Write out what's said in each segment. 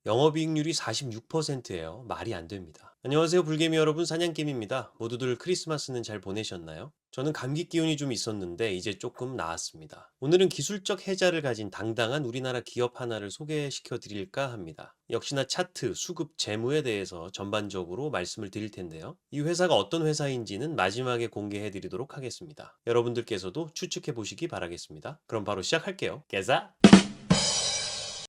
영업이익률이 46%예요. 말이 안 됩니다. 안녕하세요, 불개미 여러분. 사냥개미입니다. 모두들 크리스마스는 잘 보내셨나요? 저는 감기 기운이 좀 있었는데 이제 조금 나았습니다. 오늘은 기술적 해자를 가진 당당한 우리나라 기업 하나를 소개시켜 드릴까 합니다. 역시나 차트, 수급, 재무에 대해서 전반적으로 말씀을 드릴 텐데요. 이 회사가 어떤 회사인지는 마지막에 공개해 드리도록 하겠습니다. 여러분들께서도 추측해 보시기 바라겠습니다. 그럼 바로 시작할게요. 개사!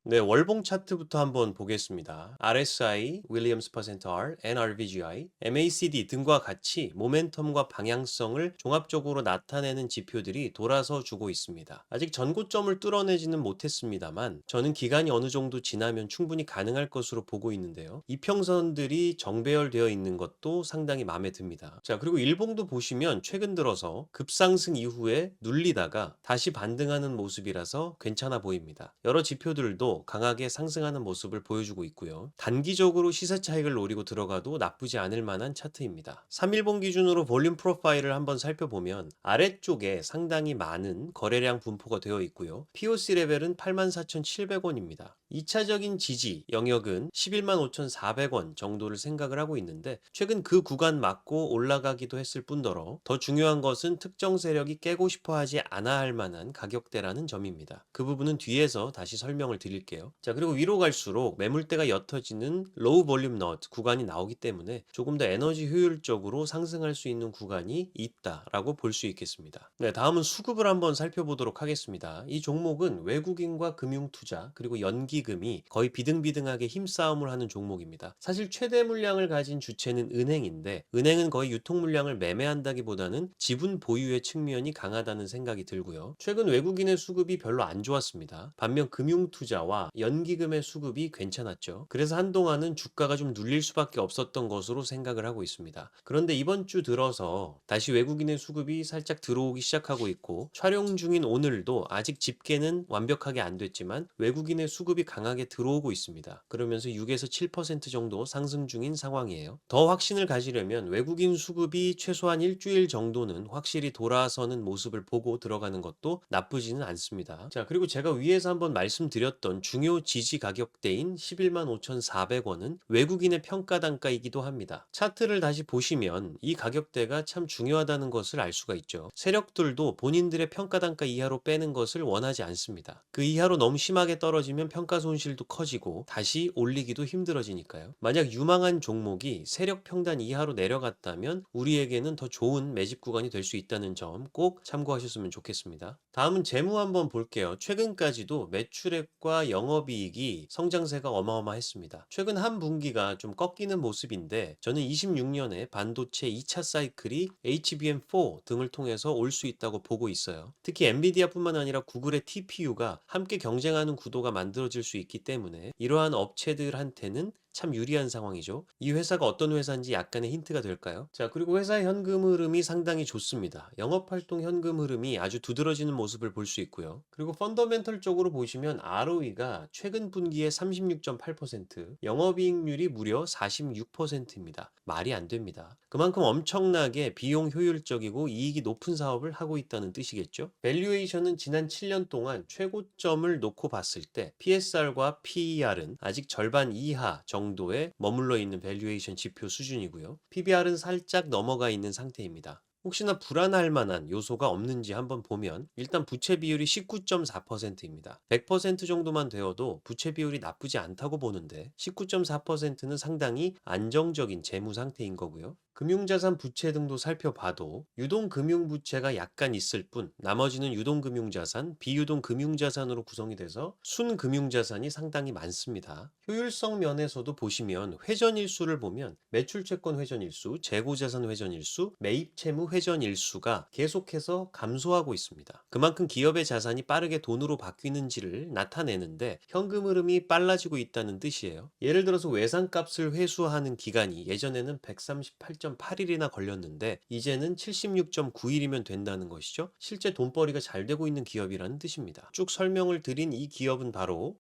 네, 월봉 차트부터 한번 보겠습니다. RSI, 윌리엄스 퍼센트 R, NRVGI, MACD 등과 같이 모멘텀과 방향성을 종합적으로 나타내는 지표들이 돌아서 주고 있습니다. 아직 전고점을 뚫어내지는 못했습니다만 저는 기간이 어느 정도 지나면 충분히 가능할 것으로 보고 있는데요. 이평선들이 정배열되어 있는 것도 상당히 마음에 듭니다. 자, 그리고 일봉도 보시면 최근 들어서 급상승 이후에 눌리다가 다시 반등하는 모습이라서 괜찮아 보입니다. 여러 지표들도 강하게 상승하는 모습을 보여주고 있고요. 단기적으로 시세 차익을 노리고 들어가도 나쁘지 않을 만한 차트입니다. 3일봉 기준으로 볼륨 프로파일을 한번 살펴보면 아래쪽에 상당히 많은 거래량 분포가 되어 있고요. POC 레벨은 84,700원입니다. 2차적인 지지 영역은 11만 5,400원 정도를 생각을 하고 있는데 최근 그 구간 맞고 올라가기도 했을 뿐더러 더 중요한 것은 특정 세력이 깨고 싶어 하지 않아 할 만한 가격대라는 점입니다. 그 부분은 뒤에서 다시 설명을 드릴게요. 자, 그리고 위로 갈수록 매물대가 옅어지는 로우 볼륨 너트 구간이 나오기 때문에 조금 더 에너지 효율적으로 상승할 수 있는 구간이 있다라고 볼 수 있겠습니다. 네, 다음은 수급을 한번 살펴보도록 하겠습니다. 이 종목은 외국인과 금융투자 그리고 연기금이 거의 비등비등하게 힘싸움을 하는 종목입니다. 사실 최대 물량을 가진 주체는 은행인데 은행은 거의 유통 물량을 매매한다기보다는 지분 보유의 측면이 강하다는 생각이 들고요. 최근 외국인의 수급이 별로 안 좋았습니다. 반면 금융투자와 연기금의 수급이 괜찮았죠. 그래서 한동안은 주가가 좀 눌릴 수밖에 없었던 것으로 생각을 하고 있습니다. 그런데 이번 주 들어서 다시 외국인의 수급이 살짝 들어오기 시작하고 있고 촬영 중인 오늘도 아직 집계는 완벽하게 안 됐지만 외국인의 수급이 강하게 들어오고 있습니다. 그러면서 6에서 7% 정도 상승 중인 상황이에요. 더 확신을 가지려면 외국인 수급이 최소한 일주일 정도는 확실히 돌아서는 모습을 보고 들어가는 것도 나쁘지는 않습니다. 자, 그리고 제가 위에서 한번 말씀드렸던 중요 지지 가격대인 11만 5,400원은 외국인의 평가 단가이기도 합니다. 차트를 다시 보시면 이 가격대가 참 중요하다는 것을 알 수가 있죠. 세력들도 본인들의 평가 단가 이하로 빼는 것을 원하지 않습니다. 그 이하로 너무 심하게 떨어지면 평가 손실도 커지고 다시 올리기도 힘들어지니까요. 만약 유망한 종목이 세력 평단 이하로 내려갔다면 우리에게는 더 좋은 매집 구간이 될 수 있다는 점 꼭 참고하셨으면 좋겠습니다. 다음은 재무 한번 볼게요. 최근까지도 매출액과 영업이익이 성장세가 어마어마했습니다. 최근 한 분기가 좀 꺾이는 모습인데 저는 26년에 반도체 2차 사이클이 HBM4 등을 통해서 올 수 있다고 보고 있어요. 특히 엔비디아뿐만 아니라 구글의 TPU가 함께 경쟁하는 구도가 만들어질 수 있기 때문에 이러한 업체들한테는 참 유리한 상황이죠. 이 회사가 어떤 회사인지 약간의 힌트가 될까요? 자, 그리고 회사의 현금 흐름이 상당히 좋습니다. 영업활동 현금 흐름이 아주 두드러지는 모습을 볼 수 있고요. 그리고 펀더멘털 쪽으로 보시면 ROE가 최근 분기에 36.8%, 영업이익률이 무려 46%입니다. 말이 안 됩니다. 그만큼 엄청나게 비용 효율적이고 이익이 높은 사업을 하고 있다는 뜻이겠죠. 밸류에이션은 지난 7년 동안 최고점을 놓고 봤을 때 PSR과 PER은 아직 절반 이하 정도에 머물러 있는 밸류에이션 지표 수준이고요. PBR은 살짝 넘어가 있는 상태입니다. 혹시나 불안할 만한 요소가 없는지 한번 보면 일단 부채 비율이 19.4%입니다. 100% 정도만 되어도 부채 비율이 나쁘지 않다고 보는데 19.4%는 상당히 안정적인 재무 상태인 거고요. 금융자산 부채 등도 살펴봐도 유동금융부채가 약간 있을 뿐 나머지는 유동금융자산, 비유동금융자산으로 구성이 돼서 순금융자산이 상당히 많습니다. 효율성 면에서도 보시면 회전일수를 보면 매출채권 회전일수, 재고자산 회전일수, 매입채무 회전일수가 계속해서 감소하고 있습니다. 그만큼 기업의 자산이 빠르게 돈으로 바뀌는지를 나타내는데 현금 흐름이 빨라지고 있다는 뜻이에요. 예를 들어서 외상값을 회수하는 기간이 예전에는 138.8일이나 걸렸는데 이제는 76.9일이면 된다는 것이죠. 실제 돈벌이가 잘 되고 있는 기업이라는 뜻입니다. 쭉 설명을 드린 이 기업은 바로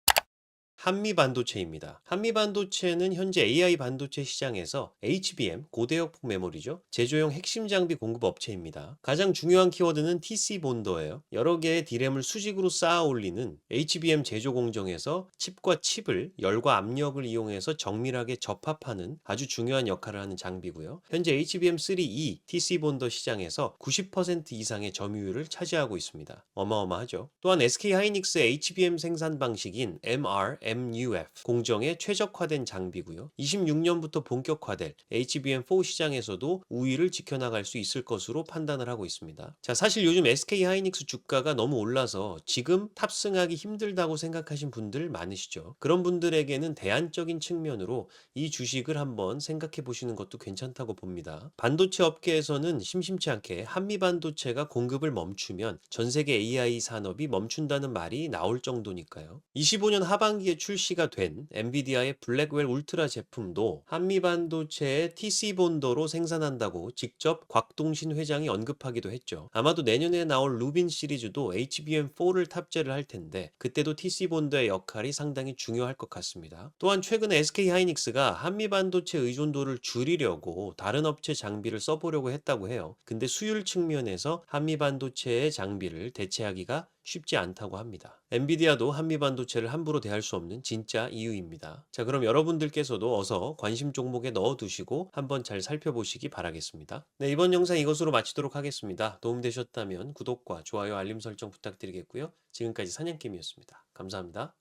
한미 반도체입니다. 한미 반도체는 현재 AI 반도체 시장에서 HBM, 고대역폭 메모리죠. 제조용 핵심 장비 공급 업체입니다. 가장 중요한 키워드는 TC 본더예요. 여러 개의 D램을 수직으로 쌓아 올리는 HBM 제조 공정에서 칩과 칩을 열과 압력을 이용해서 정밀하게 접합하는 아주 중요한 역할을 하는 장비고요. 현재 HBM3E TC 본더 시장에서 90% 이상의 점유율을 차지하고 있습니다. 어마어마하죠. 또한 SK 하이닉스의 HBM 생산 방식인 MRMUF 공정에 최적화된 장비고요. 26년부터 본격화될 HBM4 시장에서도 우위를 지켜나갈 수 있을 것으로 판단을 하고 있습니다. 자, 사실 요즘 SK 하이닉스 주가가 너무 올라서 지금 탑승하기 힘들다고 생각하신 분들 많으시죠. 그런 분들에게는 대안적인 측면으로 이 주식을 한번 생각해 보시는 것도 괜찮다고 봅니다. 반도체 업계에서는 심심치 않게 한미 반도체가 공급을 멈추면 전 세계 AI 산업이 멈춘다는 말이 나올 정도니까요. 25년 하반기에 출시가 된 엔비디아의 블랙웰 울트라 제품도 한미 반도체의 TC 본더로 생산한다고 직접 곽동신 회장이 언급하기도 했죠. 아마도 내년에 나올 루빈 시리즈도 HBM4를 탑재를 할 텐데 그때도 TC 본더의 역할이 상당히 중요할 것 같습니다. 또한 최근에 SK 하이닉스가 한미 반도체 의존도를 줄이려고 다른 업체 장비를 써보려고 했다고 해요. 근데 수율 측면에서 한미 반도체의 장비를 대체하기가 쉽지 않다고 합니다. 엔비디아도 한미 반도체를 함부로 대할 수 없는 진짜 이유입니다. 자, 그럼 여러분들께서도 어서 관심 종목에 넣어두시고 한번 잘 살펴보시기 바라겠습니다. 네, 이번 영상 이것으로 마치도록 하겠습니다. 도움되셨다면 구독과 좋아요, 알림 설정 부탁드리겠고요. 지금까지 사냥개미였습니다. 감사합니다.